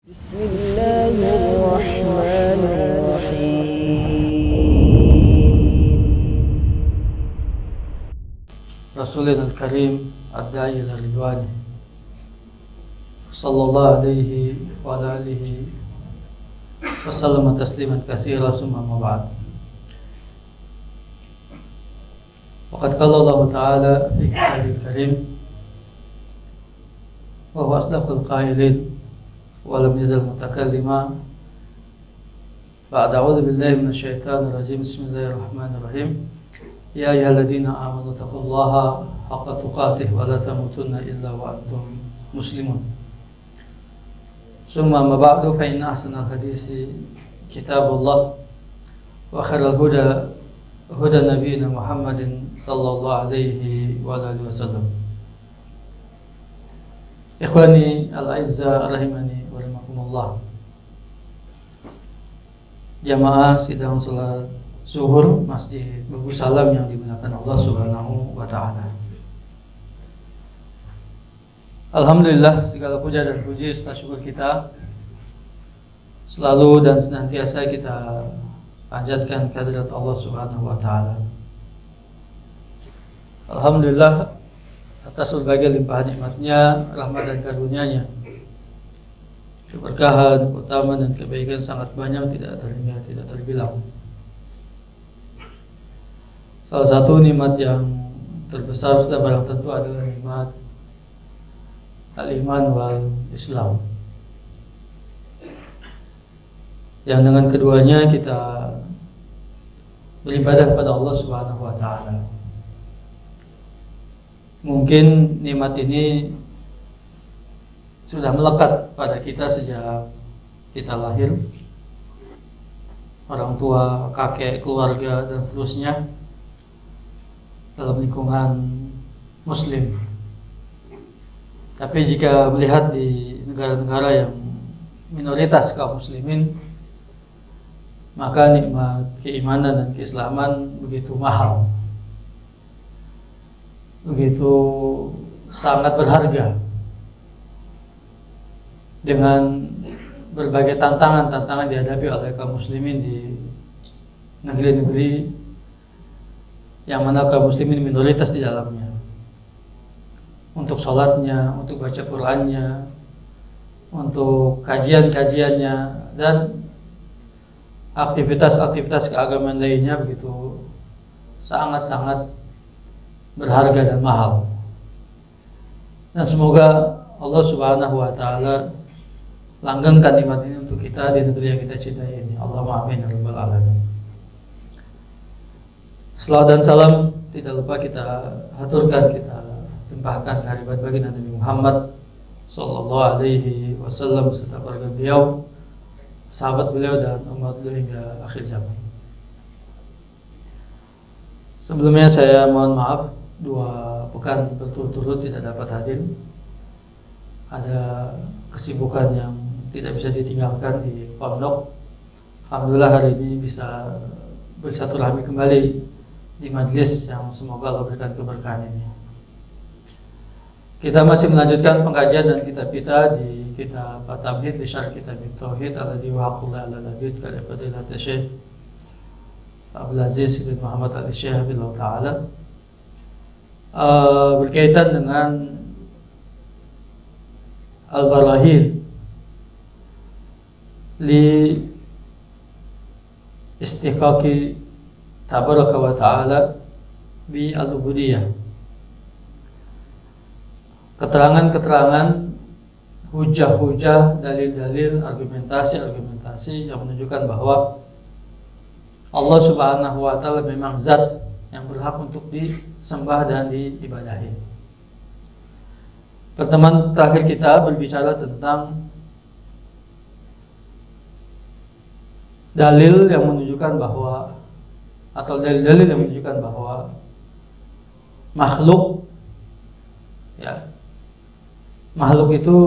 بسم الله الرحمن الرحيم. رسولنا الكريم الداعي إلى رضوانه صلى الله عليه وعلى آله وسلم تسليما كثيرا ثم أما بعد. وقد قال الله تعالى في كتابه الكريم وهو أصدق القائلين ولم يزل متكلما بعد أعوذ بالله من الشيطان الرجيم بسم الله الرحمن الرحيم يا أيها الذين آمنوا اتقوا الله حق تقاته ولا تموتن إلا وأنتم مسلمون. ثم أما بعد فإن أحسن الحديث كتاب الله وخير الهدى هدى نبينا محمد صلى الله عليه وآله وسلم. Ikhwani al-aizza rahimani wa rahimakumullah. Jamaah sidang salat zuhur Masjid Buku Salam yang dimuliakan Allah Subhanahu wa taala. Alhamdulillah, segala puja dan puji serta syukur kita selalu dan senantiasa kita panjatkan kehadirat Allah Subhanahu wa taala. Alhamdulillah atas berbagai limpahan nikmatnya, rahmat dan karunia-Nya. Keberkahan, keutamaan dan kebaikan sangat banyak, tidak terhingga, tidak terbilang. Salah satu nikmat yang terbesar sudah barang tentu adalah nikmat al-iman wal Islam. Yang dengan keduanya kita beribadah kepada Allah Subhanahu wa taala. Mungkin nikmat ini sudah melekat pada kita sejak kita lahir. Orang tua, kakek, keluarga dan seterusnya dalam lingkungan muslim. Tapi jika melihat di negara-negara yang minoritas kaum muslimin, maka nikmat keimanan dan keislaman begitu mahal, begitu sangat berharga, dengan berbagai tantangan dihadapi oleh kaum muslimin di negeri-negeri yang mana kaum muslimin minoritas di dalamnya. Untuk sholatnya, untuk baca Qur'annya, untuk kajian-kajiannya dan aktivitas-aktivitas keagamaan lainnya begitu sangat-sangat berharga dan mahal. Dan semoga Allah Subhanahu wa taala langgengkan nikmat ini untuk kita di negeri yang kita cintai ini. Allahumma amin ya rabbal alamin. Selawat dan salam tidak lupa kita haturkan, kita limpahkan kehadirat baginda Nabi Muhammad sallallahu alaihi wasallam serta keluarga beliau, sahabat beliau dan umat beliau hingga akhir zaman. Sebelumnya saya mohon maaf, 2 pekan berturut-turut tidak dapat hadir. Ada kesibukan yang tidak bisa ditinggalkan di pondok. Alhamdulillah hari ini bisa bersilaturahmi kembali di majlis yang semoga Allah berikan keberkahan ini. Kita masih melanjutkan pengkajian dan kitab kita di kitab At-Tamhid li Syarh Kitab Tauhid alladzi waqa'a ala labid karya Fadilat Syekh Abdul Aziz bin Muhammad Al-Syekh billah taala, berkaitan dengan al-barahin li istiqaqi tabaraka wa ta'ala bi al-ubudiyah. Keterangan-keterangan, hujah-hujah, dalil-dalil, argumentasi yang menunjukkan bahwa Allah Subhanahu wa taala memang zat yang berhak untuk disembah dan diibadahi. Pertemuan terakhir kita berbicara tentang dalil yang menunjukkan bahwa, atau dalil-dalil yang menunjukkan bahwa makhluk itu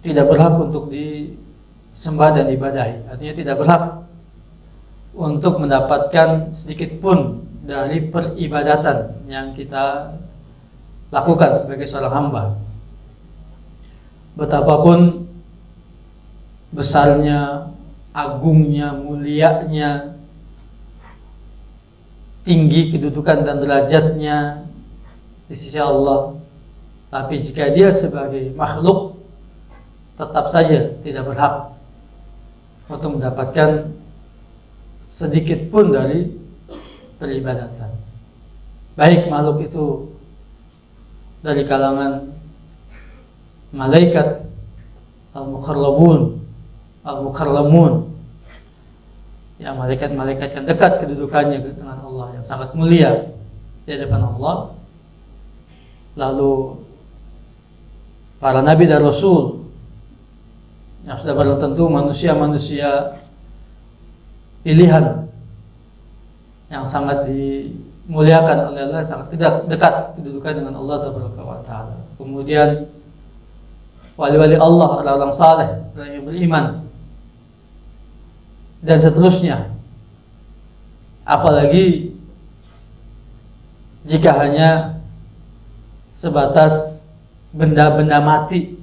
tidak berhak untuk disembah dan diibadahi. Artinya tidak berhak untuk mendapatkan sedikit pun dari peribadatan yang kita lakukan sebagai seorang hamba. Betapapun besarnya, agungnya, mulianya, tinggi kedudukan dan derajatnya di sisi Allah. Tapi jika dia sebagai makhluk, tetap saja tidak berhak untuk mendapatkan sedikit pun dari peribadatan. Baik makhluk itu dari kalangan malaikat, al-mukarramun, ya malaikat-malaikat yang dekat kedudukannya dengan Allah, yang sangat mulia di hadapan Allah. Lalu para nabi dan rasul yang sudah barang tentu manusia-manusia pilihan yang sangat dimuliakan oleh Allah, sangat dekat kedudukan dengan Allah Taala. Kemudian wali-wali Allah, orang-orang saleh, orang yang beriman, dan seterusnya. Apalagi jika hanya sebatas benda-benda mati,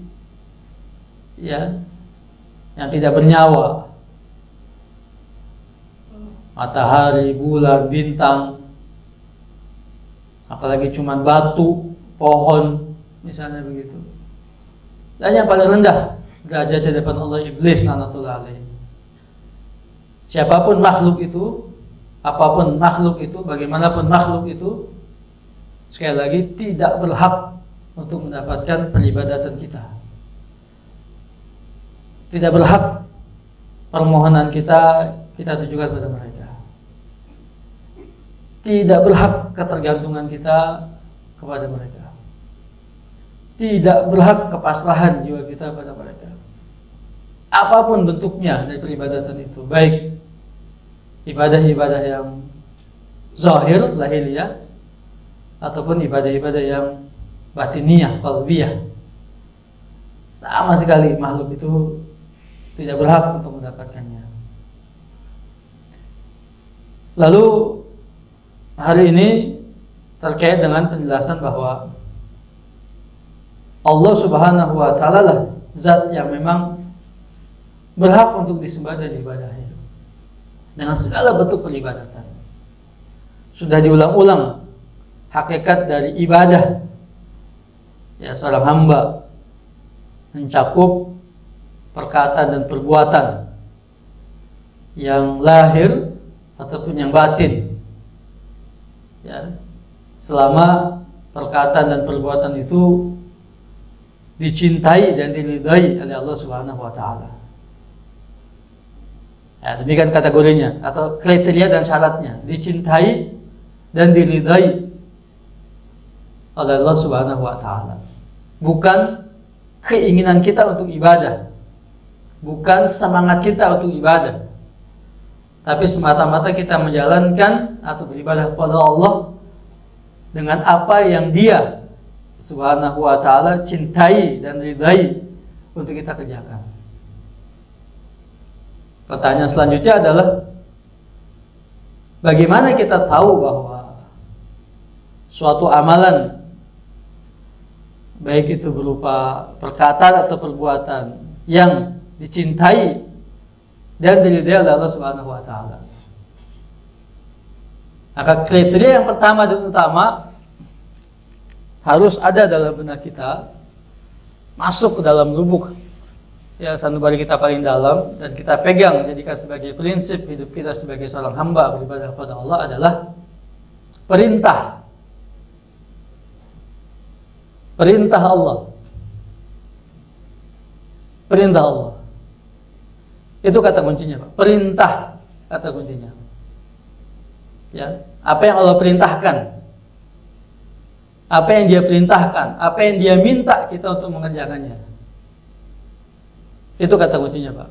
ya, yang tidak bernyawa, matahari, bulan, bintang, apalagi cuma batu, pohon, misalnya begitu. Dan yang paling rendah derajat di hadapan Allah, iblis laknatullah alaih. Siapapun makhluk itu, apapun makhluk itu, bagaimanapun makhluk itu, sekali lagi tidak berhak untuk mendapatkan peribadatan kita. Tidak berhak permohonan kita tujukan pada mereka. Tidak berhak ketergantungan kita kepada mereka. Tidak berhak kepasrahan jiwa kita pada mereka. Apapun bentuknya dari peribadatan itu, baik ibadah-ibadah yang zahir, lahiriah, ataupun ibadah-ibadah yang batiniyah, qalbiyah, sama sekali makhluk itu tidak berhak untuk mendapatkannya. Lalu hari ini terkait dengan penjelasan bahwa Allah Subhanahu wa Ta'ala lah zat yang memang berhak untuk disembah dan diibadahi dengan segala bentuk peribadatan. Sudah diulang-ulang hakikat dari ibadah, ya, seorang hamba mencakup perkataan dan perbuatan yang lahir ataupun yang batin, ya, selama perkataan dan perbuatan itu dicintai dan diridai oleh Allah Subhanahu wa Ta'ala. Ya, demikian kategorinya atau kriteria dan syaratnya, dicintai dan diridai oleh Allah Subhanahu wa Ta'ala. Bukan keinginan kita untuk ibadah, bukan semangat kita untuk ibadah, tapi semata-mata kita menjalankan atau beribadah kepada Allah dengan apa yang Dia Subhanahu wa Ta'ala cintai dan ridai untuk kita kerjakan. Pertanyaan selanjutnya adalah, bagaimana kita tahu bahwa suatu amalan, baik itu berupa perkataan atau perbuatan, yang dicintai dan diridai oleh Allah Subhanahu wa Ta'ala? Maka kriteria yang pertama dan utama harus ada dalam benak kita, masuk ke dalam lubuk, ya, sanubari kita paling dalam, dan kita pegang, jadikan sebagai prinsip hidup kita sebagai seorang hamba beribadah kepada Allah, adalah perintah Allah. Perintah Allah. Itu kata kuncinya, Pak. Perintah kata kuncinya. Ya, apa yang Allah perintahkan, apa yang Dia perintahkan, apa yang Dia minta kita untuk mengerjakannya. Itu kata kuncinya, Pak.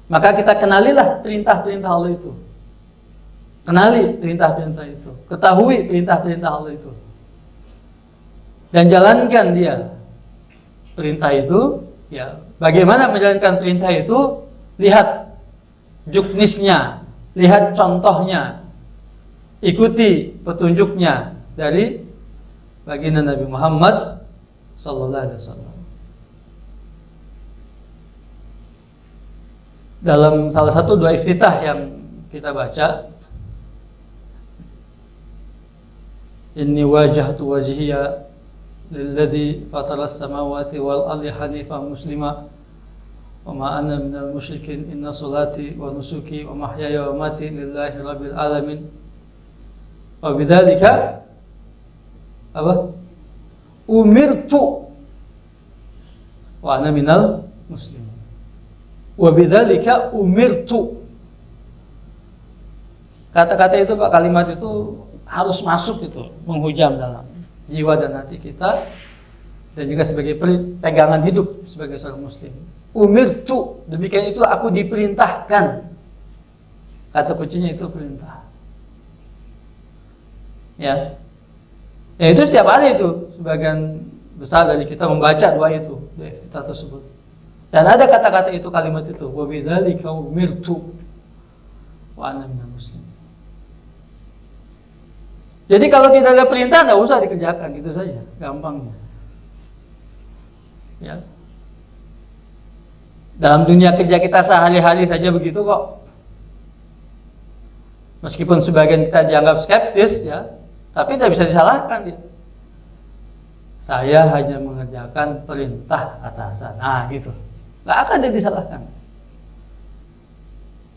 Maka kita kenalilah perintah-perintah Allah itu. Kenali perintah-perintah itu. Ketahui perintah-perintah Allah itu. Dan jalankan dia. Perintah itu, ya, bagaimana menjalankan perintah itu? Lihat juknisnya, lihat contohnya, ikuti petunjuknya dari baginda Nabi Muhammad sallallahu alaihi wasallam. dalam salah satu doa iftitah yang kita baca, inni wajjahtu wajhiya lilladzi fataras samawati wal ardi hanifan muslima wa ma ana minal musyrikin inna salati wa nusuki wa mahyaya wa mati lillahi rabbil alamin wa bidzalika umirtu wa ana minal muslimin. Wa bidzalika umirtu. Kata-kata itu Pak, kalimat itu harus masuk itu, menghujam dalam jiwa dan hati kita, dan juga sebagai pegangan hidup sebagai seorang muslim. Umirtu, demikian itulah aku diperintahkan. Kata kuncinya itu perintah. Ya. Ya itu setiap hari itu sebagian besar dari kita membaca doa itu, doa iftitah tersebut. Dan ada kata-kata itu, kalimat itu, wa bidzalika umirtu wa ana minal muslimin. Jadi kalau tidak ada perintah, tidak usah dikerjakan, gitu saja, gampangnya. Ya. Dalam dunia kerja kita sehari-hari saja begitu kok. Meskipun sebagian kita dianggap skeptis, ya, tapi tidak bisa disalahkan dia. Saya hanya mengerjakan perintah atasan. Nah, gitu. Nggak akan dia disalahkan.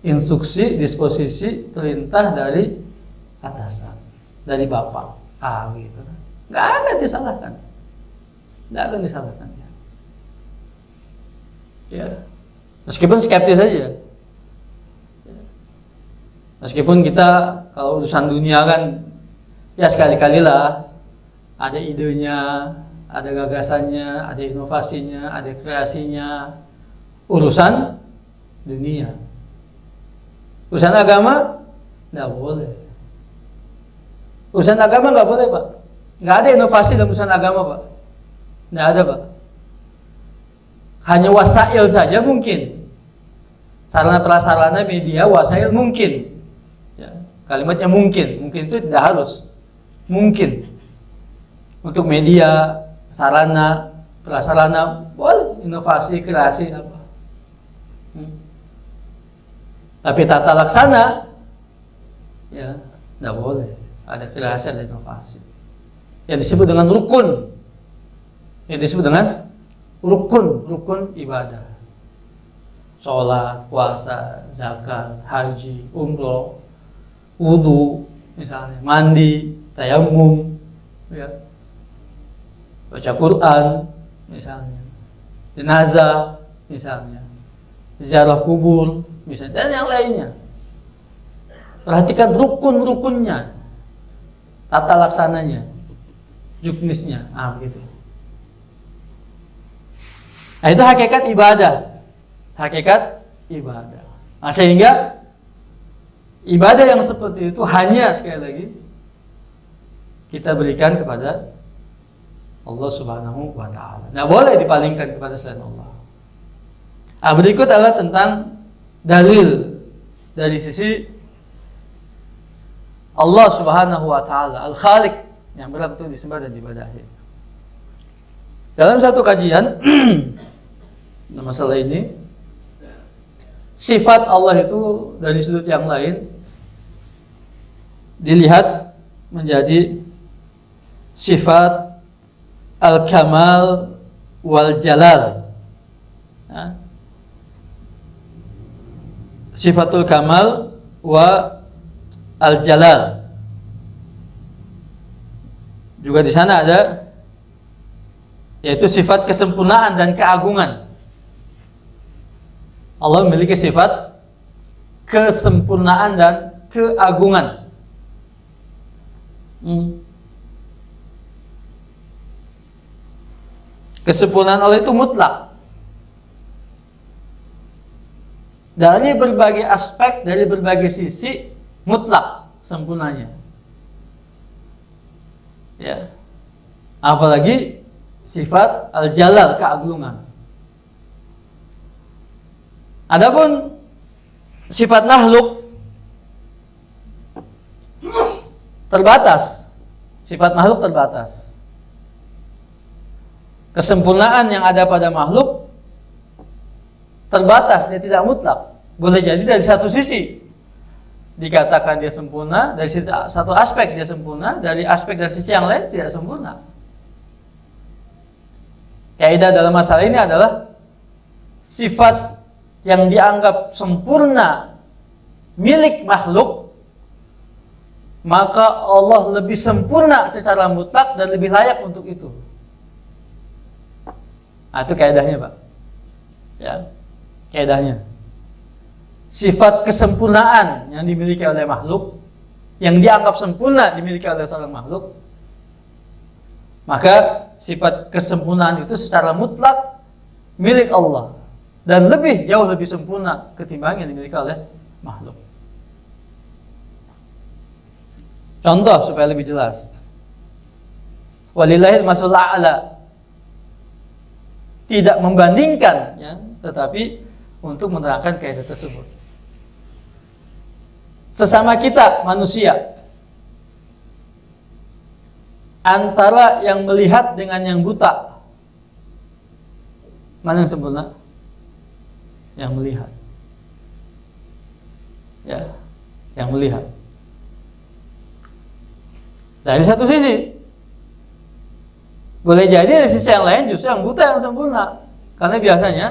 Instruksi, disposisi, perintah dari atasan, dari bapak. Gitu. Nggak akan disalahkan. Nggak akan disalahkan dia. Ya. Meskipun skeptis saja. Meskipun kita kalau urusan dunia kan, ya sekali-kali lah ada idenya, ada gagasannya, ada inovasinya, ada kreasinya. Urusan dunia, urusan agama nggak boleh. Urusan agama nggak boleh, Pak. Nggak ada inovasi dalam urusan agama, Pak. Nggak ada, Pak. Hanya wasail saja mungkin. Sarana prasarana media wasail mungkin. Ya, kalimatnya mungkin. Mungkin itu tidak harus. Mungkin. Untuk media, sarana, prasarana, boleh inovasi, kreasi apa. Tapi tata laksana, ya, tidak boleh. Ada kreasi, ada inovasi. Yang disebut dengan rukun. Yang disebut dengan rukun ibadah. Sholat, puasa, zakat, haji, umroh, wudu, misalnya, mandi, tayamum, ya, baca Quran, misalnya, jenazah, misalnya, ziarah kubur, misalnya, dan yang lainnya. Perhatikan rukun-rukunnya, tata laksananya, juknisnya, begitu. Nah, itu hakikat ibadah. Hakikat ibadah. Nah, sehingga ibadah yang seperti itu hanya, sekali lagi, kita berikan kepada Allah Subhanahu wa ta'ala. Nah, boleh dipalingkan kepada selain Allah. Nah, berikut adalah tentang dalil dari sisi Allah Subhanahu wa ta'ala, Al-Khaliq, yang berhak untuk disembah dan diibadahi. Dalam satu kajian masalah ini, sifat Allah itu dari sudut yang lain dilihat menjadi sifat al-kamal wal jalal. Ya. Sifatul kamal wa al-jalal. Juga di sana ada, yaitu sifat kesempurnaan dan keagungan. Allah memiliki sifat kesempurnaan dan keagungan. Kesempurnaan Allah itu mutlak. Dari berbagai aspek, dari berbagai sisi, mutlak sempurnanya. Ya. Apalagi sifat al-jalal, keagungan. Adapun sifat makhluk terbatas. Sifat makhluk terbatas. Kesempurnaan yang ada pada makhluk terbatas, dia tidak mutlak. boleh jadi dari satu sisi dikatakan dia sempurna, dari satu aspek dia sempurna, dari sisi yang lain tidak sempurna. Kaidah dalam masalah ini adalah sifat yang dianggap sempurna milik makhluk, maka Allah lebih sempurna secara mutlak dan lebih layak untuk itu. Nah, itu kaidahnya, Pak. Ya, kaidahnya. Sifat kesempurnaan yang dimiliki oleh makhluk, yang dianggap sempurna dimiliki oleh seorang makhluk, maka sifat kesempurnaan itu secara mutlak milik Allah dan jauh lebih sempurna ketimbang yang dimiliki oleh makhluk. Contoh supaya lebih jelas. Walillahil masalul a'la. Tidak membandingkan, ya, tetapi untuk menerangkan kaidah tersebut. Sesama kita manusia, antara yang melihat dengan yang buta, mana yang sempurna? Yang melihat. Ya, yang melihat. Dari satu sisi, boleh jadi dari sisi yang lain justru yang buta yang sempurna. Karena biasanya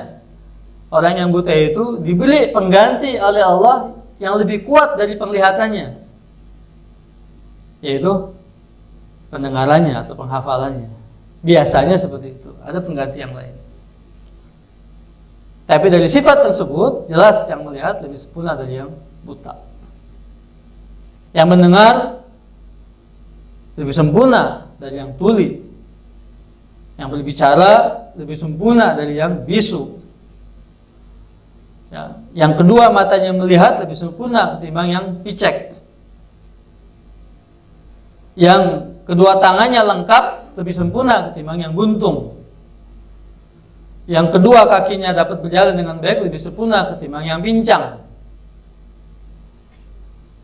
orang yang buta itu diberi pengganti oleh Allah yang lebih kuat dari penglihatannya, yaitu pendengarannya atau penghafalannya. Biasanya seperti itu. Ada pengganti yang lain. Tapi dari sifat tersebut jelas yang melihat lebih sempurna dari yang buta. Yang mendengar lebih sempurna dari yang tuli. Yang berbicara lebih sempurna dari yang bisu. Ya. Yang kedua, matanya melihat lebih sempurna ketimbang yang picek. Yang kedua, tangannya lengkap lebih sempurna ketimbang yang buntung. Yang kedua, kakinya dapat berjalan dengan baik lebih sempurna ketimbang yang pincang.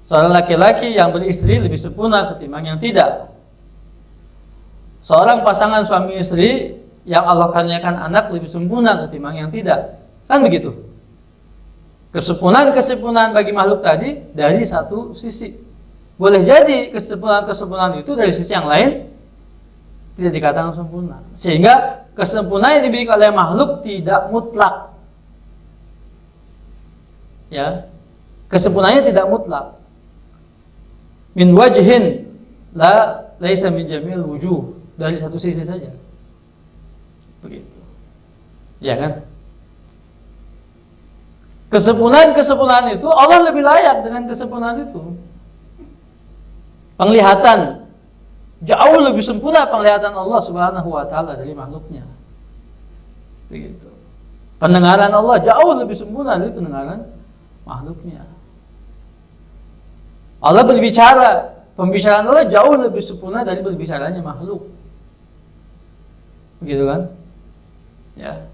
Seorang laki-laki yang beristri lebih sempurna ketimbang yang tidak. Seorang pasangan suami istri yang Allah karuniakan anak lebih sempurna ketimbang yang tidak. Kan begitu? Kesempurnaan bagi makhluk tadi dari satu sisi. Boleh jadi kesempurnaan itu dari sisi yang lain tidak dikatakan sempurna. Sehingga kesempurnaan yang dimiliki oleh makhluk tidak mutlak. Ya. Kesempurnaannya tidak mutlak. Min wajhin laisa min jamil wujuh. Dari satu sisi saja. Begitu. Ya kan? Kesempurnaan itu Allah lebih layak dengan kesempurnaan itu. Penglihatan jauh lebih sempurna penglihatan Allah Subhanahu wa taala dari makhluknya. Begitu. Pendengaran Allah jauh lebih sempurna dari pendengaran makhluknya. Allah berbicara, pembicaraan Allah jauh lebih sempurna dari berbicaranya makhluk. Begitu kan? Ya.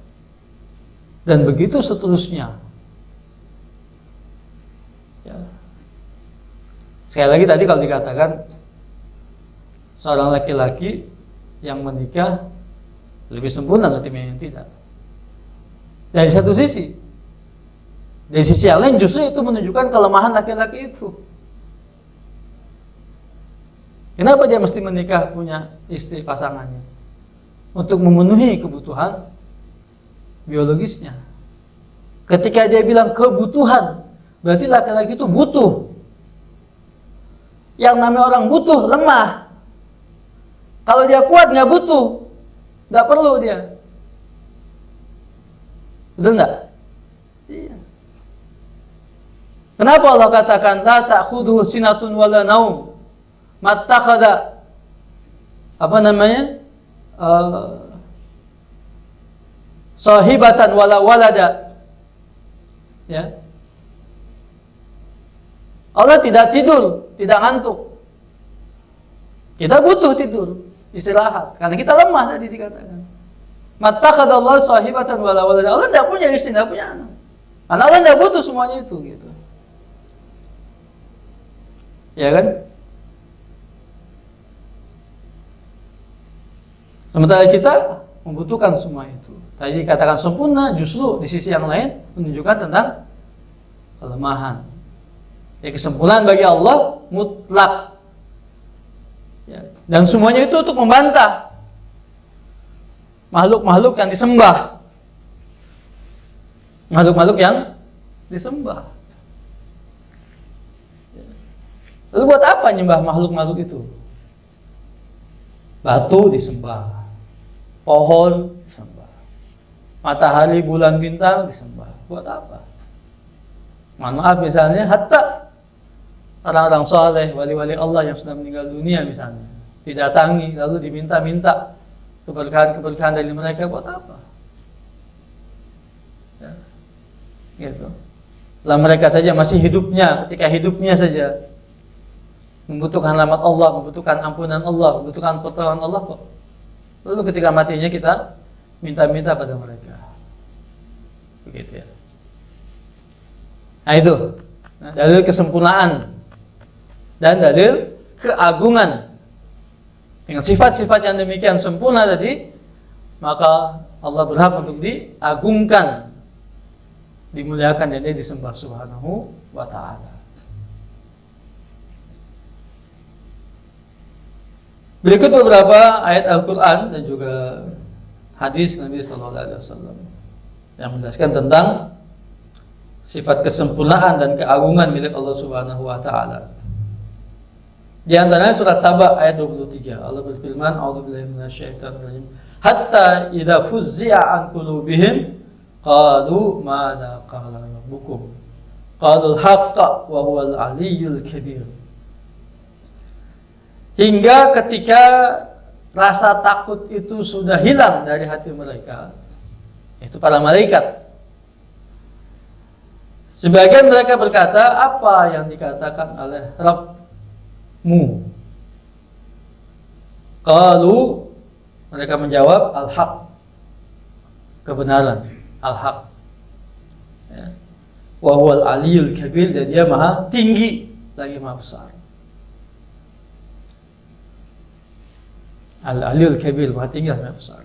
Dan begitu seterusnya. Ya. Sekali lagi tadi kalau dikatakan seorang laki-laki yang menikah lebih sempurna ketimbang yang tidak. Dari satu sisi. Dari sisi yang lain justru itu menunjukkan kelemahan laki-laki itu. Kenapa dia mesti menikah punya istri pasangannya? Untuk memenuhi kebutuhan biologisnya. Ketika dia bilang kebutuhan, berarti laki-laki itu butuh. Yang namanya orang butuh lemah. Kalau dia kuat nggak butuh, nggak perlu dia. Betul nggak? Iya. Kenapa Allah katakan la ta'khudhuhu sinatun wala naum? Mattakhadha sahibatan wala walada. Ya. Allah tidak tidur, tidak ngantuk. Kita butuh tidur, istirahat, karena kita lemah tadi dikatakan. Mattakhadallahu sahibatan wala walada. Allah tidak punya istri, tidak punya anak. Karena Allah tidak butuh semuanya itu gitu. Ya kan? Sementara kita membutuhkan semua itu. Tadi dikatakan sempurna, justru di sisi yang lain menunjukkan tentang kelemahan. Kesempurnaan bagi Allah mutlak. Ya. Dan semuanya itu untuk membantah makhluk-makhluk yang disembah. Makhluk-makhluk yang disembah. Lalu buat apa nyembah makhluk-makhluk itu? Batu disembah, pohon disembah, matahari, bulan, bintang disembah. Buat apa? Mohon maaf misalnya, hatta orang-orang soleh, wali-wali Allah yang sudah meninggal dunia misalnya, didatangi lalu diminta-minta keberkahan-keberkahan dari mereka. Buat apa? Ya, gitu. Lah mereka saja masih hidupnya, ketika hidupnya saja membutuhkan rahmat Allah, membutuhkan ampunan Allah, membutuhkan pertolongan Allah kok. Lalu ketika matinya kita minta-minta pada mereka. Begitu ya. Nah itu, dalil kesempurnaan dan dalil keagungan. Dengan sifat-sifat yang demikian sempurna tadi, maka Allah berhak untuk diagungkan, dimuliakan, dan disembah subhanahu wa ta'ala. Berikut beberapa ayat Al-Quran dan juga hadis Nabi SAW yang menjelaskan tentang sifat kesempurnaan dan keagungan milik Allah Subhanahu wa Ta'ala. Di antaranya surat Saba ayat 23. Allah berfirman, "A'udzubillahi minasyaitonir rajim. Hatta idza fuzzi'a an qulubihim qalu madza qala rabbukum. Qalu al-haqqa wa huwal 'aliyyul kabir." Hingga ketika rasa takut itu sudah hilang dari hati mereka, itu para malaikat, sebagian mereka berkata, apa yang dikatakan oleh Rabbmu? Qalu, mereka menjawab, al-haq, kebenaran, al-haq. Ya. Wa huwal 'aliyyul kabir, dan dia maha tinggi lagi maha besar. Al-Aliyul Kabir, maha tinggi dan maha besar.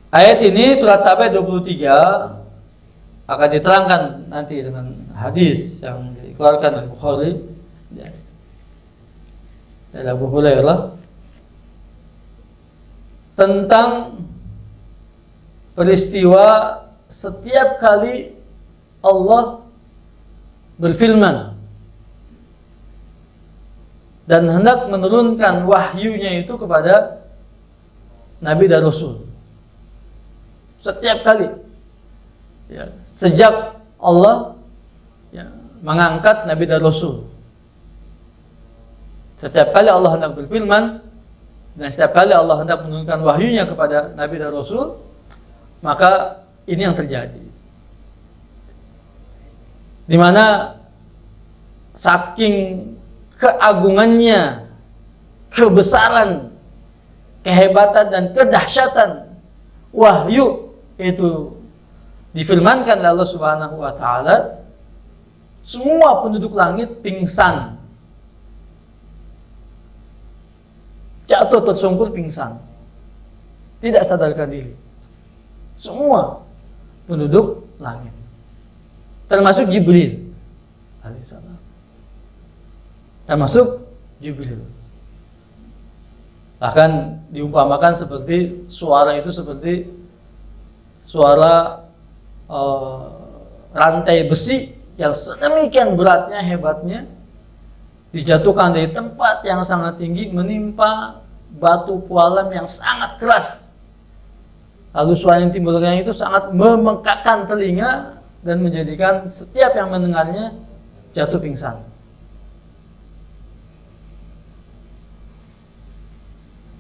Ayat ini surat Saba 23 akan diterangkan nanti dengan hadis yang dikeluarkan oleh Bukhari dari Abu Hurairah tentang peristiwa setiap kali Allah berfirman dan hendak menurunkan wahyunya itu kepada Nabi dan Rasul. Setiap kali ya, sejak Allah ya, mengangkat Nabi dan Rasul, setiap kali Allah hendak berfirman dan setiap kali Allah hendak menurunkan wahyunya kepada Nabi dan Rasul, maka ini yang terjadi, di mana saking keagungannya, kebesaran, kehebatan dan kedahsyatan wahyu itu difirmankan oleh Allah Subhanahu wa Ta'ala, semua penduduk langit pingsan, jatuh tersungkur pingsan, tidak sadarkan diri. Semua penduduk langit, termasuk Jibril alaihissalam. Termasuk Jibril. Bahkan diumpamakan seperti suara itu seperti suara rantai besi yang sedemikian beratnya, hebatnya, dijatuhkan dari tempat yang sangat tinggi menimpa batu pualam yang sangat keras. Lalu suara yang timbulnya itu sangat memekakkan telinga dan menjadikan setiap yang mendengarnya jatuh pingsan.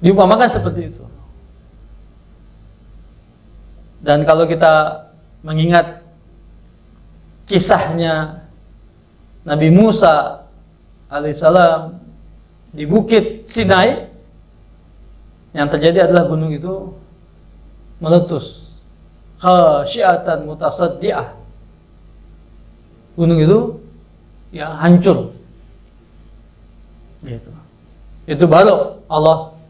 Diumpamakan seperti itu. Dan kalau kita mengingat kisahnya Nabi Musa alaihissalam di Bukit Sinai, yang terjadi adalah gunung itu meletus, khasyiatan mutasaddiah. Gunung itu ya hancur. Gitu. Itu baru Allah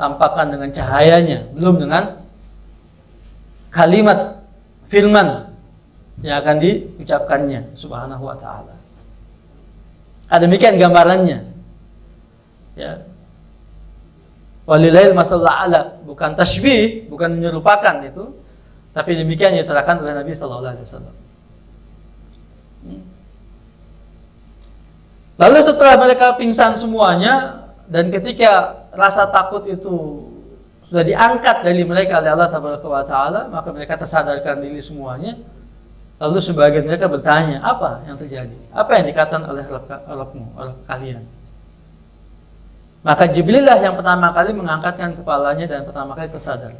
tampakkan dengan cahayanya, belum dengan kalimat firman yang akan diucapkannya subhanahu wa ta'ala. Demikian gambarannya. Ya. Walillahil masalul a'la, bukan tasybih, bukan menyerupakan itu, tapi demikian yang diterangkan oleh Nabi sallallahu alaihi wasallam. Lalu setelah mereka pingsan semuanya dan ketika rasa takut itu sudah diangkat dari mereka oleh Allah Taala, maka mereka tersadarkan diri semuanya. Lalu sebagian mereka bertanya, apa yang terjadi? Apa yang dikatakan oleh Rabbmu, oleh kalian? Maka Jibril lah yang pertama kali mengangkatkan kepalanya dan pertama kali tersadar.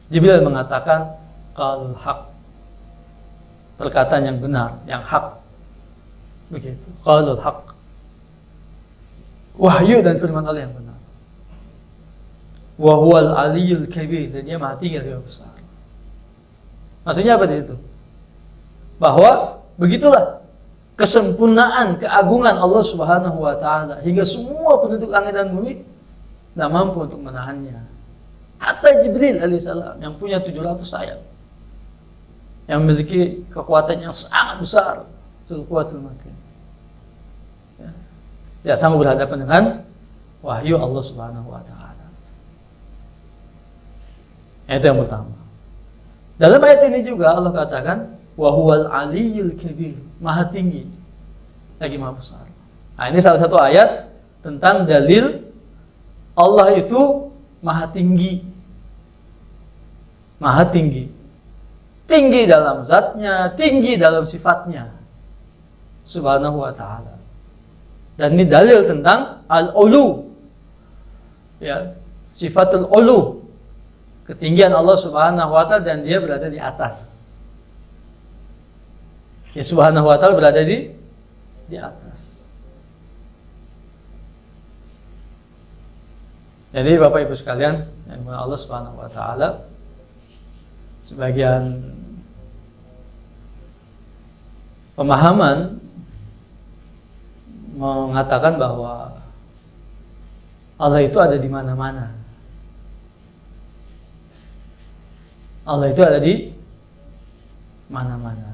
Jibril mengatakan, qaulul haq, perkataan yang benar, yang hak. Begitu, qaulul haq, wahyu dan firman Allah yang benar. Wa huwal aliyyul kabir, dan dia maha tinggi dan besar. Maksudnya apa itu? Bahwa begitulah kesempurnaan, keagungan Allah Subhanahu wa ta'ala, hingga semua penduduk langit dan bumi tidak mampu untuk menahannya. Hatta Jibril alaihissalam yang punya 700 sayap, yang memiliki kekuatan yang sangat besar, kuatul matin, ya sanggup berhadapan dengan wahyu Allah Subhanahu wa ta'ala. Itu yang pertama. Dalam ayat ini juga Allah katakan wa huwal aliyyul kabir, maha tinggi lagi maha besar. Nah, ini salah satu ayat tentang dalil Allah itu maha tinggi. Maha tinggi. Tinggi dalam zatnya, tinggi dalam sifatnya. Subhanahu wa ta'ala. Dan ini dalil tentang al-ulu. Ya, sifatul ulu. Ketinggian Allah Subhanahu wa ta'ala dan dia berada di atas. Ya, Subhanahu wa ta'ala berada di atas. Jadi Bapak Ibu sekalian, yang dimana Allah Subhanahu wa ta'ala, sebagian pemahaman mengatakan bahwa Allah itu ada di mana-mana. Allah itu ada di mana-mana.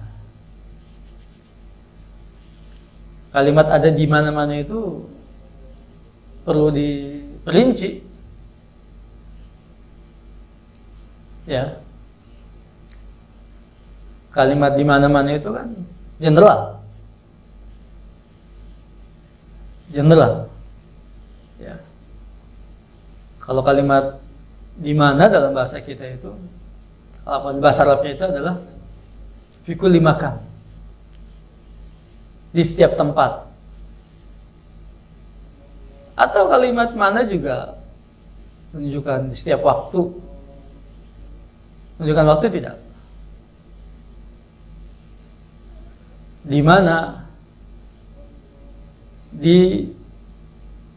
Kalimat ada di mana-mana itu perlu diperinci. Ya. Kalimat di mana-mana itu kan general. General. Ya. Kalau kalimat di mana dalam bahasa kita itu, kalau bahasa Arabnya itu adalah fi kulli makan, di setiap tempat. Atau kalimat mana juga menunjukkan di setiap waktu. Menunjukkan waktu tidak. Di mana? Di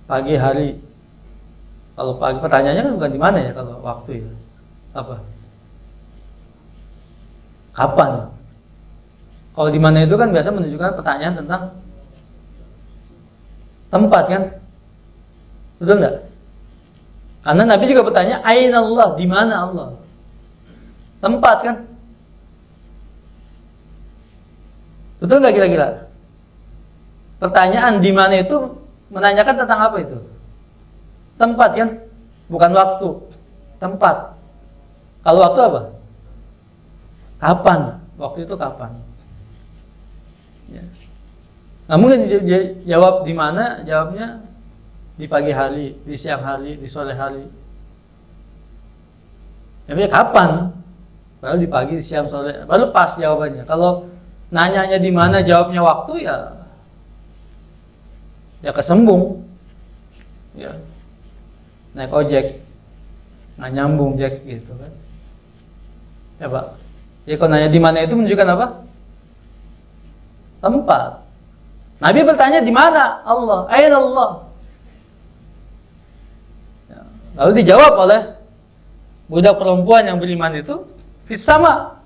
pagi hari. Kalau pagi, pertanyaannya kan bukan di mana ya kalau waktu ya. Apa? Kapan? Kalau di mana itu kan biasa menunjukkan pertanyaan tentang tempat kan? Betul enggak? Karena Nabi juga bertanya, aina Allah, di mana Allah? Tempat kan? Betul enggak kira-kira? Pertanyaan di mana itu menanyakan tentang apa itu? Tempat kan? Bukan waktu. Tempat. Kalau waktu apa? Kapan? Waktu itu kapan? Ya. Nah, mungkin jawab di mana? Jawabnya di pagi hari, di siang hari, di sore hari. Ya, kapan? Baru di pagi, di siang, sore. Baru pas jawabannya. Kalau nanyanya di mana, jawabnya waktu, ya kesembung. Ya. Naik ojek, nggak nyambung Jack gitu kan? Ya Pak. Jadi kalau nanya di mana itu menunjukkan apa? Tempat. Nabi bertanya di mana? Allah. Aina Allah. Ya. Lalu dijawab oleh budak perempuan yang beriman itu, fis sama.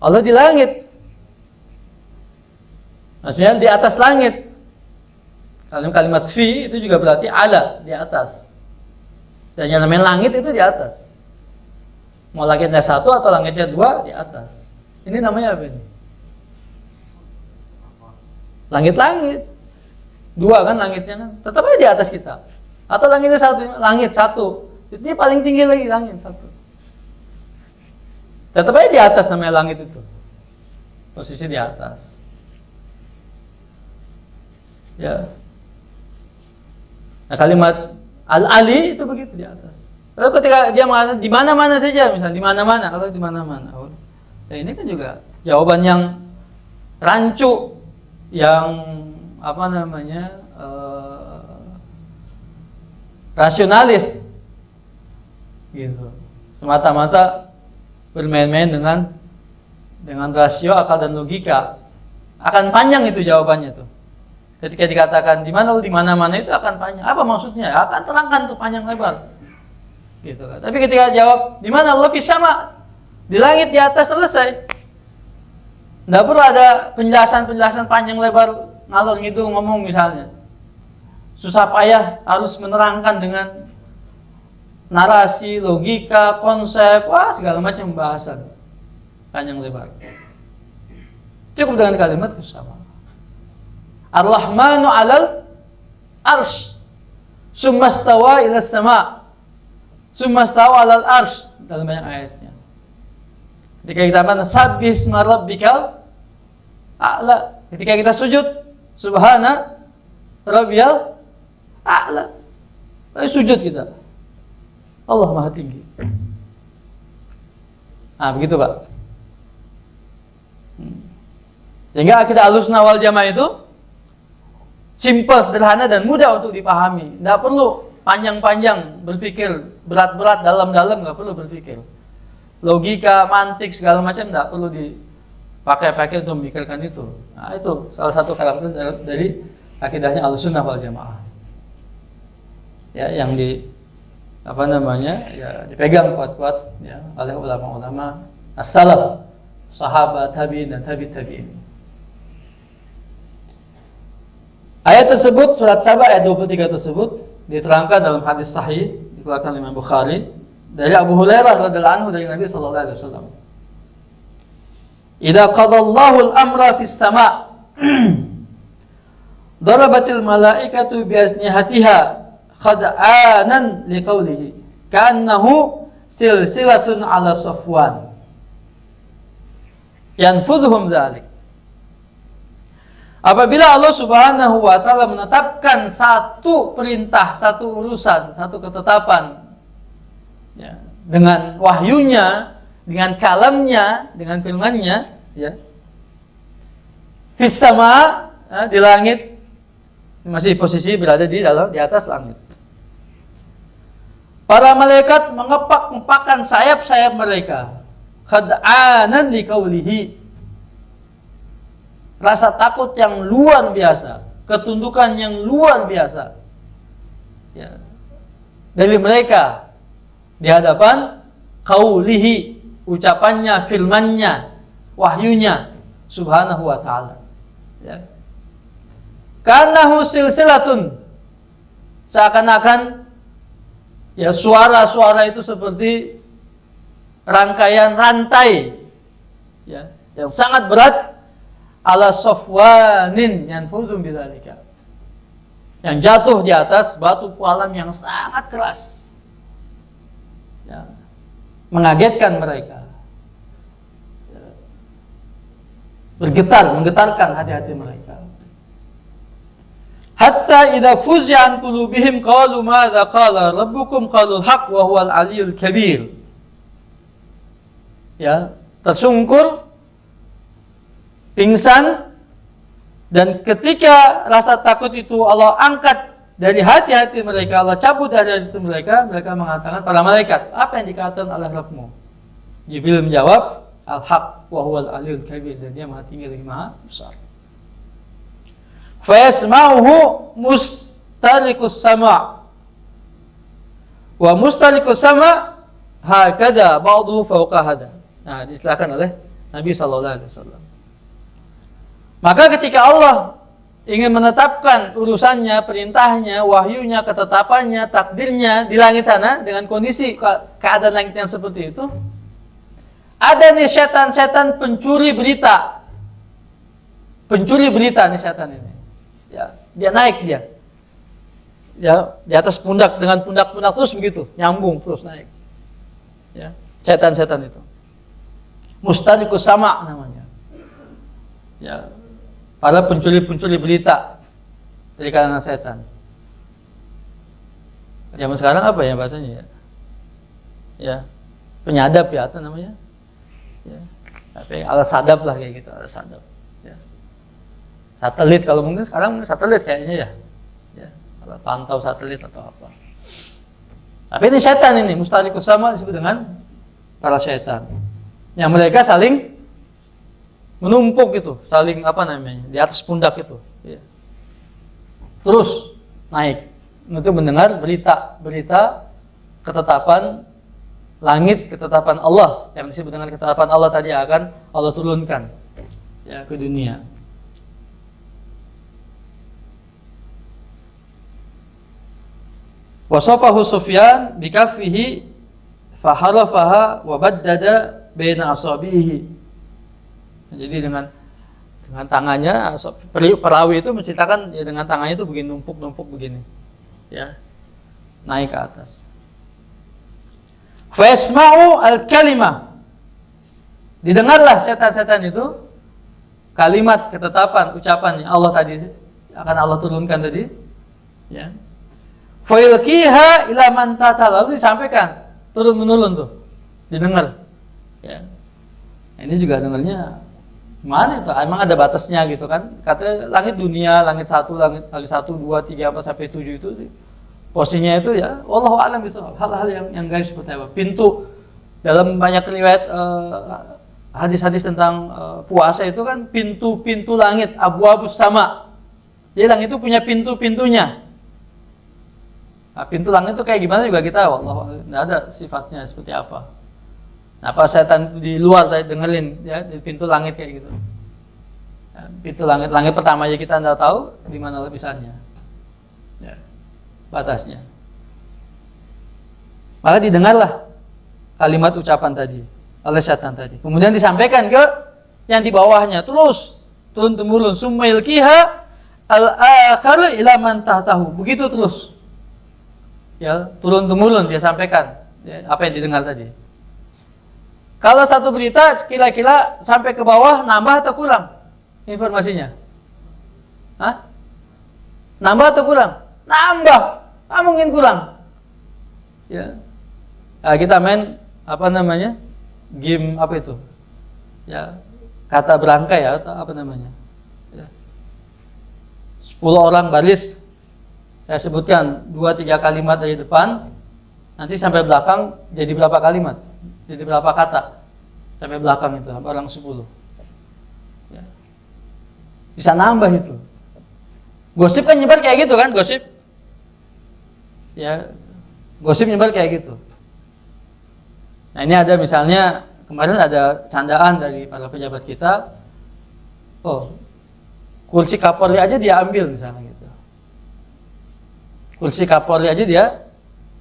Allah di langit. Maksudnya di atas langit. Kalimat fi itu juga berarti ala, di atas. Dan yang namanya langit itu di atas. Mau langitnya 1 atau langitnya 2 di atas. Ini namanya apa ini? Langit-langit. 2 kan langitnya kan. Tetap aja di atas kita. Atau langitnya 1, langit 1. Itu paling tinggi lagi langit 1. Tetap aja di atas namanya langit itu. Posisi di atas. Ya. Nah, kalimat Al-Ali itu begitu di atas. Lalu ketika dia mengatakan di mana-mana saja, misalnya di mana-mana atau di mana-mana. Ya, ini kan juga jawaban yang rancu, yang apa namanya rasionalis, gitu. Semata-mata bermain-main dengan rasio, akal dan logika. Akan panjang itu jawabannya tuh. Ketika dikatakan di mana-mana itu akan panjang. Apa maksudnya? Akan terangkan tuh panjang lebar. Gitu kan. Tapi ketika jawab di mana Allah fis sama, di langit di atas, selesai. Tidak perlu ada penjelasan panjang lebar ngalor ngidul ngomong misalnya. Susah payah harus menerangkan dengan narasi, logika, konsep, segala macam bahasan panjang lebar. Cukup dengan kalimat sama. Ar-Rahmanu 'alal arsy summa stawa ila sama. Summa stawa 'alal arsy, dalam banyak ayatnya. Ketika kita sabbih isma rabbikal a'la, ketika kita sujud subhana rabbiyal a'la, sujud kita Allah Maha Tinggi. Nah, begitu Pak. Sehingga akidah Ahlussunnah wal Jamaah itu simpel, sederhana dan mudah untuk dipahami. Tidak perlu panjang-panjang berpikir, berat-berat, dalam-dalam, nggak perlu berpikir. Logika, mantik, segala macam tidak perlu dipakai-pakai untuk memikirkan itu. Nah, itu salah satu karakter dari akidahnya Ahlussunnah wal Jamaah. Ya, yang dipegang kuat-kuat ya oleh ulama-ulama as-salaf, sahabat, tabi'in dan tabi'in. Ayat tersebut, surat Saba ayat 23 tersebut diterangkan dalam hadis sahih dikeluarkan Imam Bukhari dari Abu Hurairah radhiyallahu anhu dari Nabi sallallahu alaihi wasallam. Idza qadallahu al-amra fis sama' darabatil malaikatu bi asnihatiha khad'anan liqaulihi ka'annahu silsilatun 'ala safwan yanfudhuhum dzalik. Apabila Allah Subhanahu wa taala menetapkan satu perintah, satu urusan, satu ketetapan ya, dengan wahyunya, dengan kalamnya, dengan firman-Nya ya. Fis sama, di langit, masih posisi berada di atas langit. Para malaikat mengepak-ngepakkan sayap-sayap mereka. Khad'anan liqaulihi. Rasa takut yang luar biasa, ketundukan yang luar biasa. Ya. Dari mereka di hadapan qaulihi, ucapannya, firman-Nya, wahyunya Subhanahu wa taala. Ya. Kanahu silsilatun, seakan-akan ya suara-suara itu seperti rangkaian rantai ya yang sangat berat, ala safwanin yanfudhu bidzalika, yang jatuh di atas batu pualam yang sangat keras ya, mengagetkan mereka ya, menggetarkan hati-hati mereka. Hatta idza fuz'a an qulubihim qalu madza qala rabbukum qalul haqq wa huwal aliyyul kabir. Ya, tersungkur, pingsan, dan ketika rasa takut itu Allah angkat dari hati-hati mereka, Allah cabut dari hati mereka, mereka mengatakan, para malaikat, apa yang dikatakan oleh Rabbmu? Jibril menjawab, al-haq wa huwal aliyyul kabir, dan dia Maha Tinggi lagi Maha Besar. Fa yasma'uhu mustariqus sama' wa mustariqus sama' hakada ba'du fawqa hada. Nah, disilakan oleh Nabi sallallahu alaihi wasallam. Maka ketika Allah ingin menetapkan urusannya, perintahnya, wahyunya, ketetapannya, takdirnya di langit sana dengan kondisi keadaan langit yang seperti itu, Ada nih setan-setan pencuri berita. Pencuri berita nih setan ini. Ya, dia naik dia. Ya, di atas pundak dengan pundak-pundak terus begitu, nyambung terus naik. Ya, setan-setan itu. Mustariqus sama namanya. Ya, para pencuri-pencuri berita dari kalangan setan. Zaman sekarang apa ya bahasanya ya? Ya, penyadap ya atau namanya? Ya, tapi alat sadap lah kayak gitu, alat sadap. Ya. Satelit kalau mungkin sekarang satelit kayaknya ya. Ya, alat pantau satelit atau apa. Tapi ini setan ini, mustariqus sama disebut dengan para setan. Yang mereka saling menumpuk itu, saling apa namanya, di atas pundak itu. Ya. Terus naik untuk mendengar berita ketetapan langit, ketetapan Allah yang disebut dengan ketetapan Allah tadi akan Allah turunkan ya ke dunia. Wasafahu Sufyan bikaffihi faharafaha wa baddada baina asabihi. Jadi dengan tangannya perawi itu menceritakan ya dengan tangannya itu begini numpuk begini. Ya. Naik ke atas. Fasma'u al-kalimah. Didengarlah setan-setan itu kalimat ketetapan ucapan yang Allah tadi akan Allah turunkan tadi. Ya. Fa yulqiha ila man tata, lalu disampaikan turun menurun tuh. Didengar. Ya. Ini juga dengarnya mana itu? Emang ada batasnya gitu kan? Katanya langit dunia, langit 1, langit 1, 2, 3 apa sampai 7 itu posisinya itu ya wallahu a'lam itu hal-hal yang gaib seperti apa. Pintu dalam banyak riwayat hadis-hadis tentang puasa itu kan pintu-pintu langit, abwabus sama. Jadi langit itu punya pintu-pintunya. Nah, pintu langit itu kayak gimana juga kita wallahu a'lam, enggak ada sifatnya seperti apa. Nah, apa setan di luar tadi dengerin ya di pintu langit kayak gitu. Ya, pintu langit pertama aja kita enggak tahu di mana lebisannya. Ya. Batasnya. Maka didengarlah kalimat ucapan tadi oleh setan tadi. Kemudian disampaikan ke yang di bawahnya terus turun temurun summail kiha al-akhar ila man tahtahu. Begitu terus. Ya, turun temurun dia sampaikan ya, apa yang didengar tadi. Kalau satu berita kira-kira sampai ke bawah nambah atau kurang informasinya? Hah? Nambah atau kurang? Nambah. Mungkin kurang. Ya. Nah, kita main apa namanya? Game apa itu? Ya, kata berangkai ya atau apa namanya? Ya. 10 orang baris. Saya sebutkan 2-3 kalimat dari depan. Nanti sampai belakang jadi berapa kalimat? Jadi berapa kata? Sampai belakang itu orang 10. Ya. Bisa nambah itu. Gosip kan nyebar kayak gitu kan, gosip. Ya, gosip nyebar kayak gitu. Nah, ini ada misalnya kemarin ada candaan dari para pejabat kita. Oh, kursi Kapolri aja dia ambil misalnya gitu. Kursi Kapolri aja dia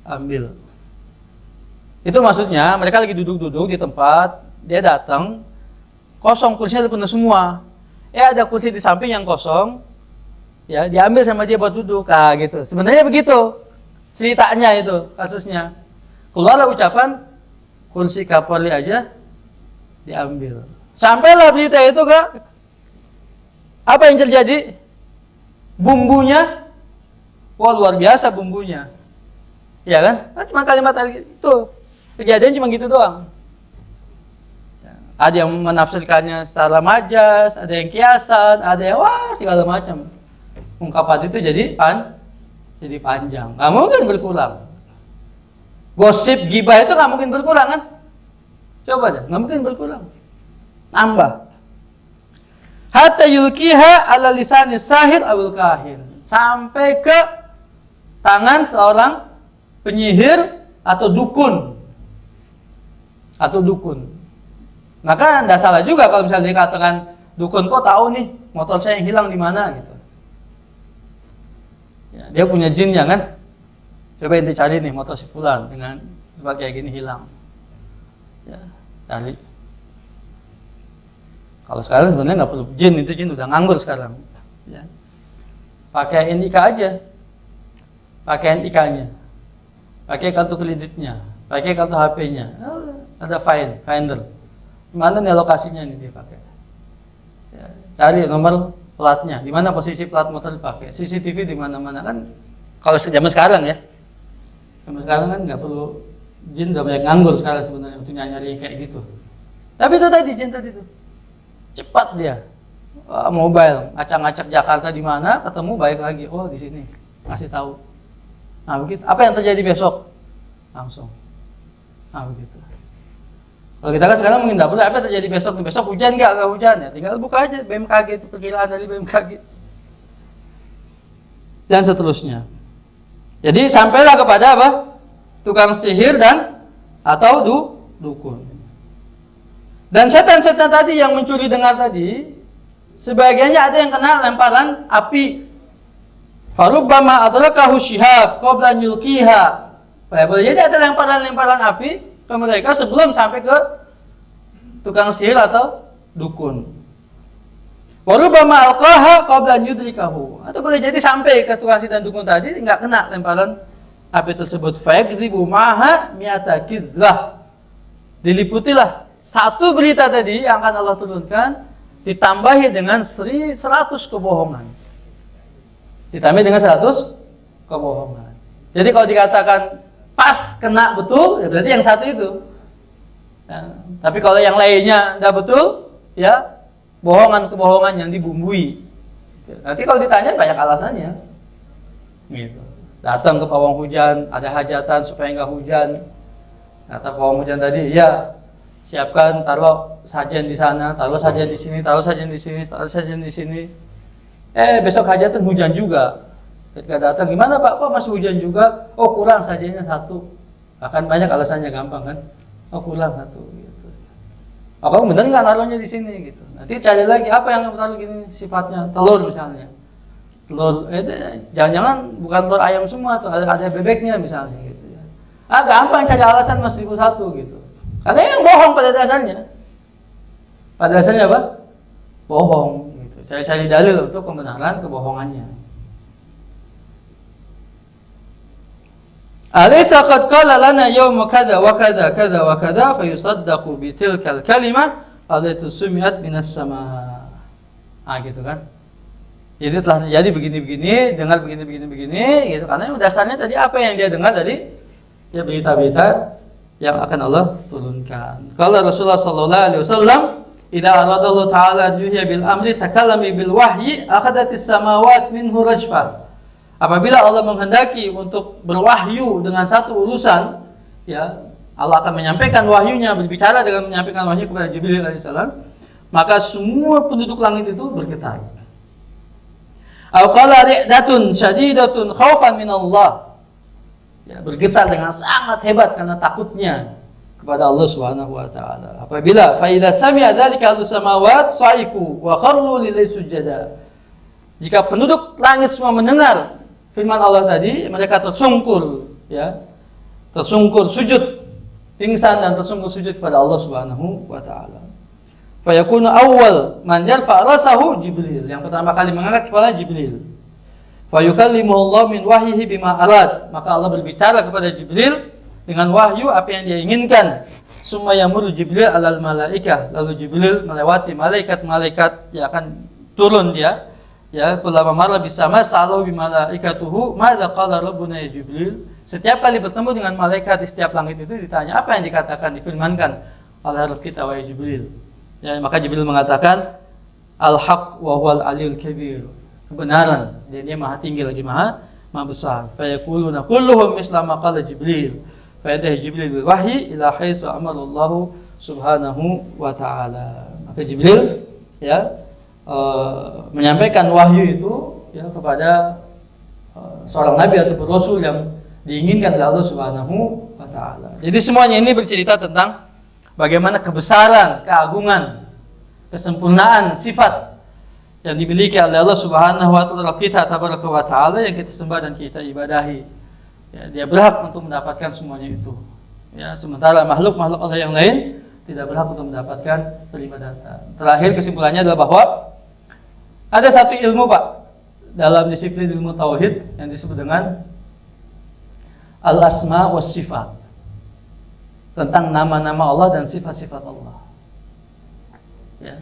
ambil. Itu maksudnya mereka lagi duduk-duduk di tempat, dia datang, kosong kursinya penuh semua. Ada kursi di samping yang kosong, ya diambil sama dia buat duduk, gitu. Sebenarnya begitu ceritanya itu kasusnya. Keluarlah ucapan kursi Kapolri aja diambil. Sampailah berita itu ke apa yang terjadi? Bumbunya, wah luar biasa bumbunya, ya kan? Cuma kalimat itu kejadian cuma gitu doang. Ada yang menafsirkannya secara majas, ada yang kiasan, ada yang wah segala macam. Ungkapan itu jadi panjang, nggak mungkin berkurang. Gosip gibah itu nggak mungkin berkurang kan? Coba deh, nggak mungkin berkurang, nambah. Hatta yulkiha ala lisani sahir awil kahin, sampai ke tangan seorang penyihir atau dukun. Maka tidak salah juga kalau misalnya dikatakan dukun, kok tahu nih motor saya yang hilang di mana gitu. Ya, dia punya jin ya kan? Coba ente cari nih motor si fulan dengan sebab kayak gini hilang. Ya, cari. Kalau sekarang sebenarnya nggak perlu jin, itu jin udah nganggur sekarang. Ya. Pakai NIK aja, pakai NIK-nya, pakai kartu kreditnya, pakai kartu HP-nya, ada finder. Mana nih lokasinya nih dia pakai? Ya, cari nomor platnya, di mana posisi plat motor dipakai, CCTV di mana-mana kan. Kalau zaman sekarang ya, zaman sekarang kan nggak perlu jin, udah banyak nganggur sekarang sebenarnya untuk nyari kayak gitu. Tapi itu tadi jin tadi tuh cepat dia, mobile, ngacak-ngacak Jakarta di mana, ketemu balik lagi, oh di sini, ngasih tahu. Nah begitu. Apa yang terjadi besok? Langsung. Nah begitu. Kalau kita kan sekarang menghindar, apa yang terjadi besok? Besok hujan nggak hujan ya? Tinggal buka aja BMKG, itu perkiraan dari BMKG. Dan seterusnya. Jadi sampailah kepada apa? Tukang sihir dan atau dukun. Dan setan-setan tadi yang mencuri dengar tadi, sebagiannya ada yang kena lemparan api. Farubbama adrakahu syihab qabla an yulqiha. Jadi ada lemparan-lemparan api ke mereka sebelum sampai ke tukang sihir atau dukun. Warubbama alqaha qabla an yudrikahu. Atau boleh jadi sampai ke tukang sihir dan dukun tadi enggak kena lemparan api tersebut. Fayakdzibu maha mi'ata kidzah. Diliputilah satu berita tadi yang akan Allah turunkan ditambahi dengan 100 kebohongan. Ditambahi dengan 100 kebohongan. Jadi kalau dikatakan pas kena betul, ya berarti yang satu itu. Ya, tapi kalau yang lainnya tidak betul, ya bohongan-kebohongan yang dibumbui. Nanti kalau ditanya banyak alasannya. Gitu. Datang ke pawang hujan, ada hajatan supaya nggak hujan. Kata pawang hujan tadi, ya siapkan, taruh sajian di sana, taruh sajian di sini, taruh sajian di sini, taruh sajian di sini. Besok hajatan hujan juga. Ketika datang, gimana Pak? Kok masih hujan juga? Oh kurang sajiannya satu. Akan banyak alasannya, gampang kan? Oh kurang satu. Gitu. Oh kamu bener nggak taruhnya di sini? Gitu. Nanti cari lagi apa yang kamu taruh gini sifatnya, telur misalnya. Telur, jangan-jangan bukan telur ayam semua tuh, ada bebeknya misalnya. Gitu ya. Gampang cari alasan mas 1001 gitu. Karena yang bohong pada dasarnya. Pada dasarnya apa? Bohong. Gitu. Cari-cari dalil untuk kebenaran kebohongannya. Alaysa qad qala lana yawma kadza wa kadza kadza wa kadza fa yusaddaqu bi tilkal kalimah allati sumi'at minas sama. Gitu kan. Jadi telah terjadi begini-begini, dengar begini-begini gitu. Karena dasarnya tadi apa yang dia dengar dari ya berita-berita yang akan Allah turunkan. Kalau Rasulullah sallallahu alaihi wasallam, "Idza arada Allah taala yuhya bil amri takallami bil wahyi, akhadatis samawat minhu rajfa." Apabila Allah menghendaki untuk berwahyu dengan satu urusan, ya, Allah akan menyampaikan wahyunya, berbicara dengan menyampaikan wahyu kepada Jibril alaihissalam, maka semua penduduk langit itu bergetar. Aw qala ri'datun syadidatun khaufan min Allah. Ya, bergetar dengan sangat hebat karena takutnya kepada Allah Subhanahu wa taala. Apabila fa idza sami'a dzalika ahlus samawat sa'iqu wa kharru lillahi sujada. Jika penduduk langit semua mendengar firman Allah tadi, mereka tersungkur, ya. Tersungkur sujud, pingsan dan tersungkur sujud kepada Allah Subhanahu wa taala. Fa yakunu awwal man yarfa rasahu Jibril. Yang pertama kali mengangkat kepala Jibril. Fa yukallimu Allah min wahyihi bima arad. Maka Allah berbicara kepada Jibril dengan wahyu apa yang dia inginkan. Summa yamuru Jibril alal malaikah. Lalu Jibril melewati malaikat-malaikat yang akan turun dia. Ya, kullama marra bisama sa'alu bi malaikatuhu madza qala rabbuna ya Jibril. Setiap kali bertemu dengan malaikat di setiap langit itu ditanya apa yang dikatakan, difirmankan oleh Rabb kita wahai Jibril. Ya, maka Jibril mengatakan al-haq wa huwal aliyul kabir. Kebenaran, dia maha tinggi lagi maha besar. Fa yaquluna kulluhum misla ma qala Jibril. Fa yadhi Jibril bil wahyi ila haitsu amara Allah subhanahu wa ta'ala. Maka Jibril ya menyampaikan wahyu itu ya kepada seorang nabi atau rasul yang diinginkan oleh Allah Subhanahu wa taala. Jadi semuanya ini bercerita tentang bagaimana kebesaran, keagungan, kesempurnaan sifat yang dimiliki oleh Allah Subhanahu wa taala kita tabaraka wa taala yang kita sembah dan kita ibadahi. Ya, dia berhak untuk mendapatkan semuanya itu. Ya, sementara makhluk-makhluk Allah yang lain tidak berhak untuk mendapatkan peribadatan. Terakhir kesimpulannya adalah bahwa ada satu ilmu Pak dalam disiplin ilmu tauhid yang disebut dengan al-asma was sifat, tentang nama-nama Allah dan sifat-sifat Allah. Ya.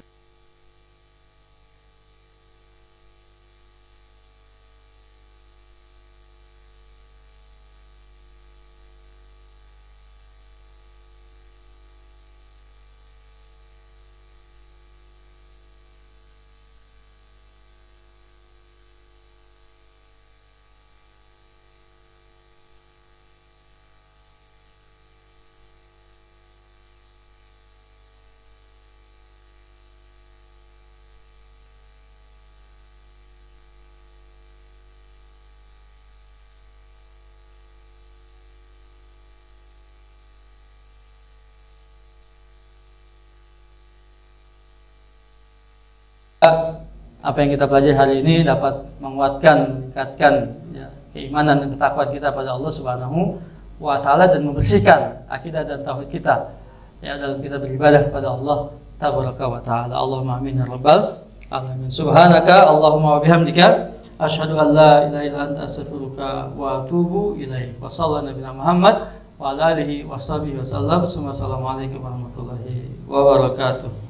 Apa yang kita pelajari hari ini dapat menguatkan, meningkatkan ya, keimanan dan ketakwaan kita pada Allah Subhanahu wa taala dan membersihkan akidah dan tauhid kita ya dalam kita beribadah kepada Allah tabaraka wa taala. Allahumma amin ya rabbal alamin. Subhanaka Allahumma wa bihamdika asyhadu an la ilaha illa anta astaghfiruka wa atubu ilaik. Wa sallallahu nabiyana Muhammad wa ala alihi washabihi wasallam. Assalamualaikum warahmatullahi wabarakatuh.